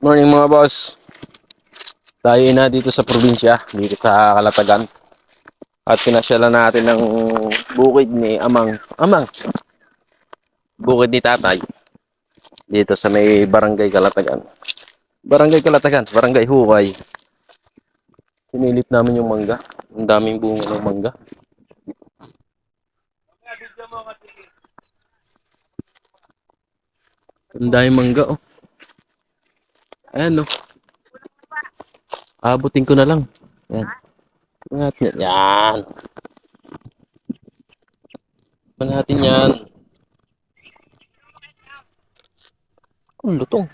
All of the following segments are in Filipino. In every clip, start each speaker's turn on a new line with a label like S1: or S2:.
S1: Morning mga boss. Tayo na dito sa probinsya, dito sa Calatagan. At pinasyalan natin ng bukid ni Amang. Amang, bukid ni Tatay. Dito sa may Barangay Calatagan. Barangay Calatagan, Barangay Hukay. Sinilip namin yung mangga. Ang daming bunga ng mangga. Ang daming mangga oh. Ayan oh. Abutin ko na lang. Ayan. Natin yan. Natin yan. Ang lutong.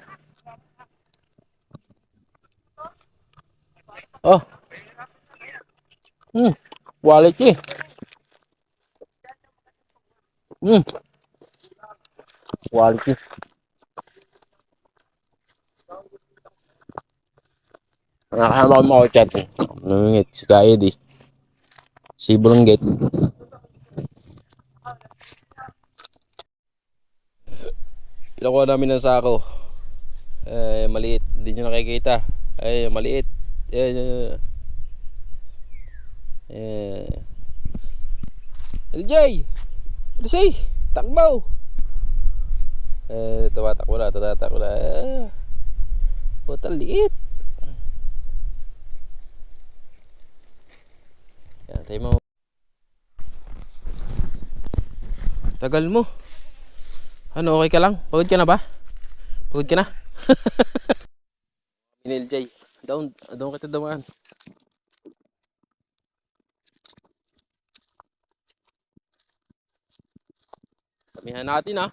S1: Oh. Quality. Quality. Nakakama mo ako chat. Nangingit si Kaya di. Si Bulunggit. Kinukuha namin ng sako. Maliit. Hindi nyo nakikita. Maliit. LJ! LJ! Takbo! Tumatakbo na. Puta, liit. Yan, tayo mo. Tagal mo. Ano, okay ka lang? Pagod ka na ba? Pagod ka na? LJ, doon kita dumaan. Samihan natin ah.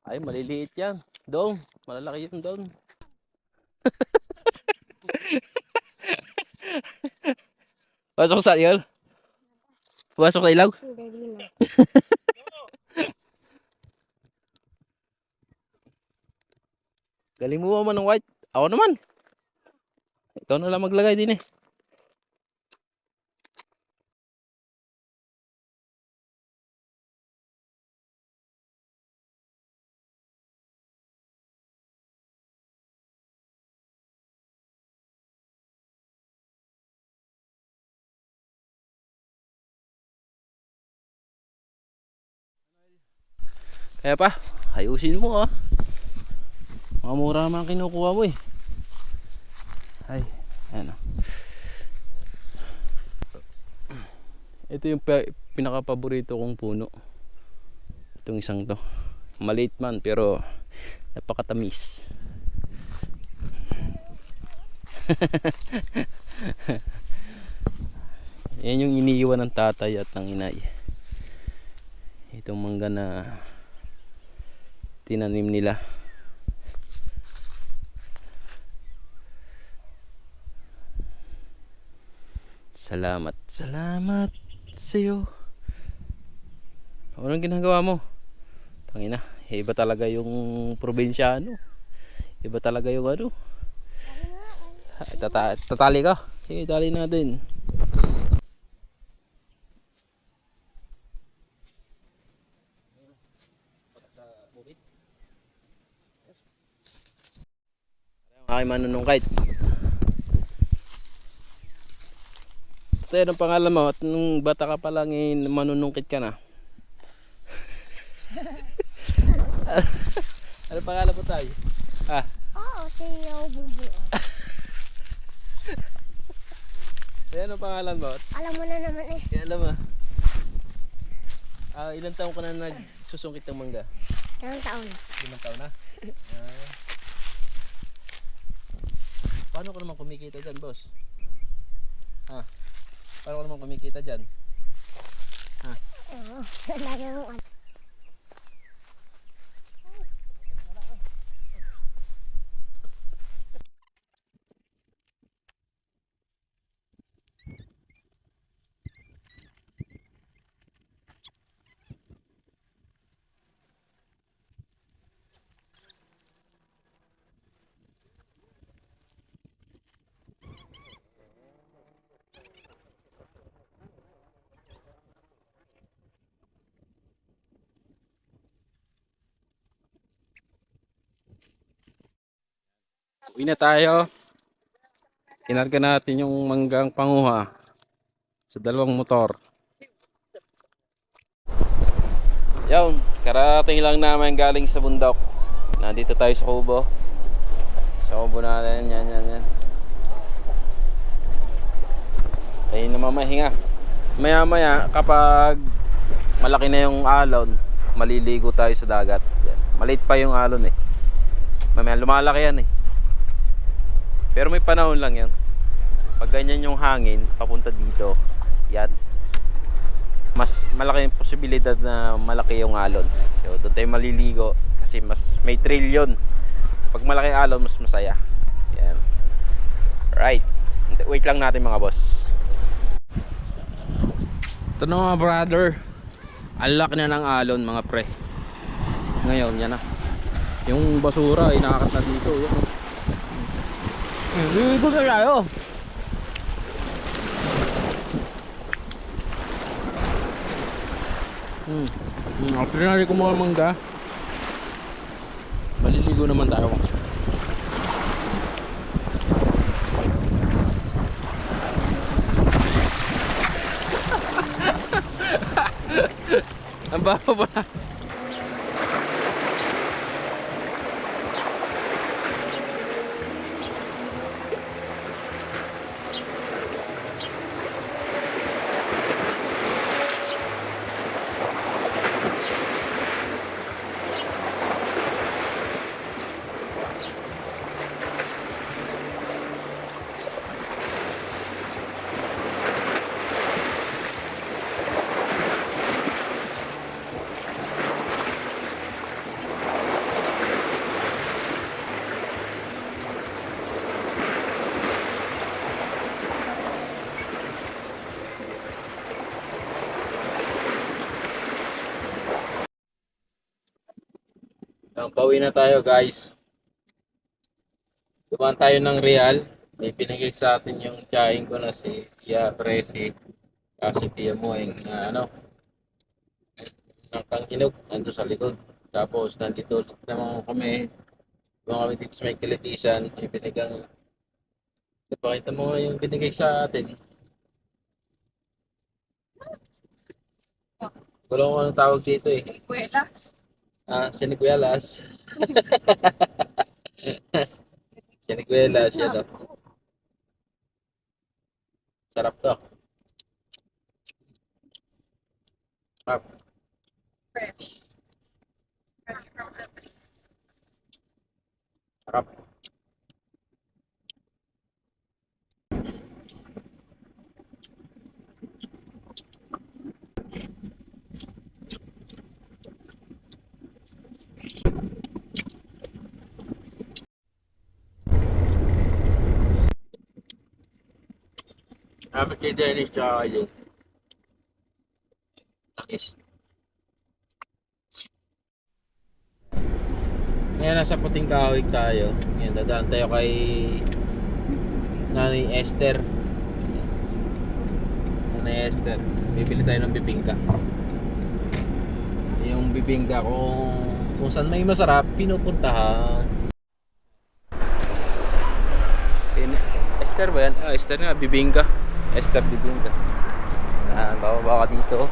S1: Ay, maliliit yan. Doon, malalaki yun doon. Pasok sa ilaw? Pasok sa ilaw? Hindi na. Galing mo naman ng white. Ako naman. Ikaw na lang maglagay din eh. Kaya pa, ayusin mo ah. Mga mura naman kinukuha mo eh. Ay, ayan ah. Ito yung pinaka-paborito kong puno. Itong isang to. Maliit man pero napakatamis. Yan yung iniiwan ng tatay at ng inay. Itong mangga na tinanim nila. Salamat sa'yo. Anong ginagawa mo? Tangina, iba talaga yung probinsyano. Iba talaga yung ano. Tatali ka? Sige, tali natin. Ay, manunungkait. Ito yan ang pangalan mo. At nung bata ka pa lang manunungkit ka na. Ano pangalan mo tayo? Ha?
S2: Oo, Teo Bumbuan.
S1: Ano pangalan mo?
S2: Alam mo na naman eh.
S1: Alam mo. Ilang taon ka na nagsusungkit ng mangga?
S2: 5 taon.
S1: 5 taon na? Paano ka naman kumikita dyan, boss? Ha? Paano ka naman kumikita dyan? Ha?
S2: Oo, lagi mong
S1: Uwi na tayo. Kinarga natin yung manggang panguha sa dalawang motor. Yun, karating lang namin galing sa bundok. Nandito tayo sa kubo. Sa kubo natin, yan. Tayo na mamahinga. Maya kapag malaki na yung alon, maliligo tayo sa dagat. Yan. Maliit pa yung alon eh. Mamaya lumalaki yan eh. Pero may panahon lang yan. Pag ganyan yung hangin papunta dito, yan, mas malaki yung posibilidad na malaki yung alon. So doon tayo maliligo kasi mas may thrill yun. Pag malaki alon, mas masaya. Yan. Right. Wait lang natin mga boss. Ito na mga brother, ang laki na ng alon mga pre. Ngayon yan na. Yung basura ay nakakat na dito. Yan. Ligo na tayo. After na rin kumuha mangga, maliligo naman tayo. Ang baba ba? Pauwi na tayo guys. Dumaan tayo ng Real. May pinigil sa atin yung tiyahin ko na si Tia Presi. Kasi Tia Mueng na ano, ng Tanghinog nandun sa likod. Tapos nandito ulit naman kami. Dumaan kami dito sa may Kilitisan. May binigang, napakita mo nga yung binigay sa atin. Wala ko anong tawag dito eh. Siniguelas. Siniguelas, yan o. Sarap to. Sarap.
S3: Fresh. Fresh from the tree.
S1: Sarap. Dapat kay Dennis tsaka yun. Takis. Ngayon nasa Puting Kahoy tayo. Ngayon dadaan tayo kay Nanay Esther. Nanay Esther. Bibili tayo ng bibingka. Yung bibingka kung saan may masarap, pinupuntahan. Esther ba yan? Esther nga, bibingka. Esther bibingka. Bababa ka dito.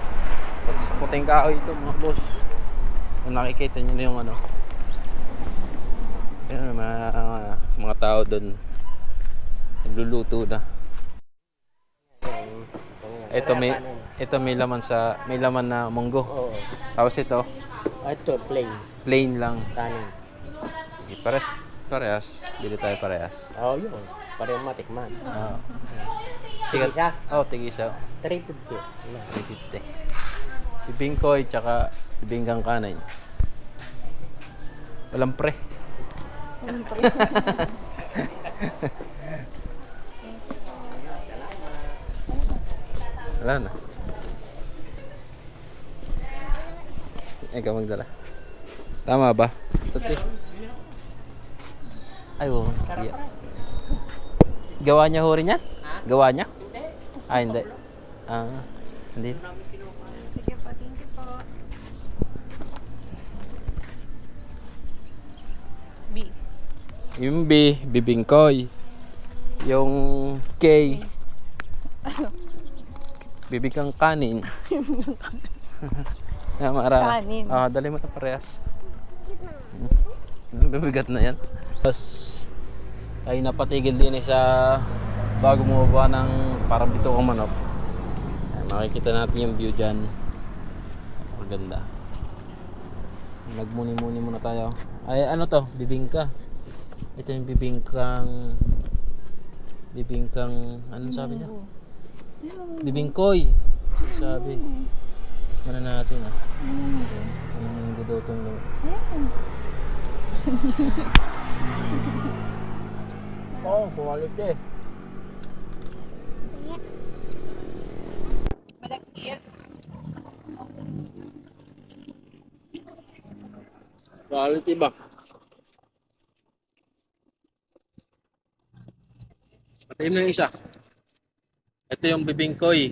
S1: Sa Puting Kahoy ito mga boss. Kung nakikita nyo na yung ano, yan, mga tao doon nagluluto na. Ito may laman na munggo.
S4: Oo.
S1: Tapos ito
S4: Ito,
S1: plain lang.
S4: kanin.
S1: Sige, parehas. Bili tayo parehas.
S4: Oo, yun. Parehong matikman.
S1: Oo.
S4: Tigisa?
S1: Tigisa.
S4: 350.
S1: 350. Bibingkoy tsaka bibinggang kanin. Walang pre. Wala na. Ikaw magdala. Tama ba? Tuti. Ay, oo. Yeah. Gawa niya ho rin yan? Gawa niya? Hindi. Hindi.
S3: Sige po, thank you po. B.
S1: Yung B, bibingkoy. Yung K, bibingkang kanin. Mara.
S3: Kanin.
S1: Dali mo na parehas. Bibigat na yan. Tapos, tayo napatigil din sa bago bumaba ng parang bito kong manok. Makikita natin yung view dyan. Maganda. Nagmuni-muni muna tayo. Ay, ano to? Bibingka. Ito yung bibingkang anong sabi niya? Bibingkoy. Sabi. Mana natin Anong gudotong lang. Quality.
S3: Malakit.
S1: Quality ba? Patayin na yung isa. Ito yung bibingkoy.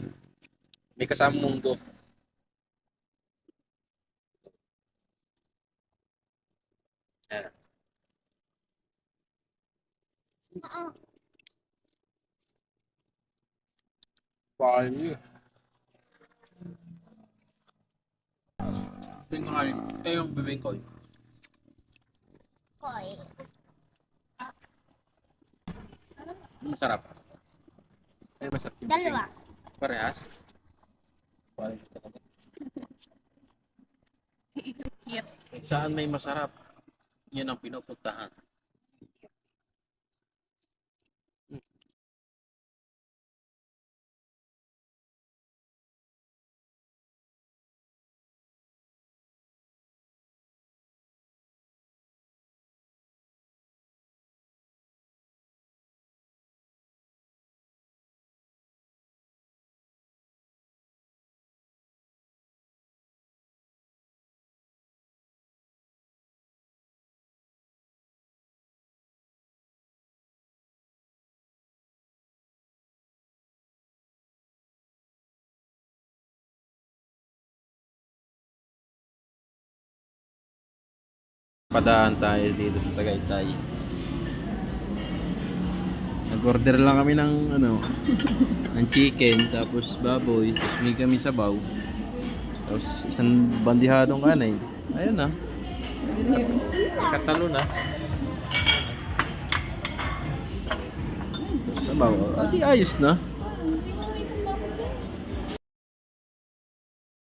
S1: May kasamang munggo. Ayan. Quality. Bingkoy. Ito yung bibingkoy.
S2: Koy.
S1: Masarap. Ay, masarap. yung
S2: Dalawa.
S1: bibingkoy. Parehas. Quality talaga.
S3: Ito cute.
S1: Saan may masarap? Yan ang pinupuntahan. Padaan tayo dito sa Tagaytay. Nag-order lang kami ng ng chicken, tapos baboy, tapos may kami sabaw. Tapos isang bandihadong kanay. Ayun na. Katalo na. Tapos sabaw. Adi ayos na.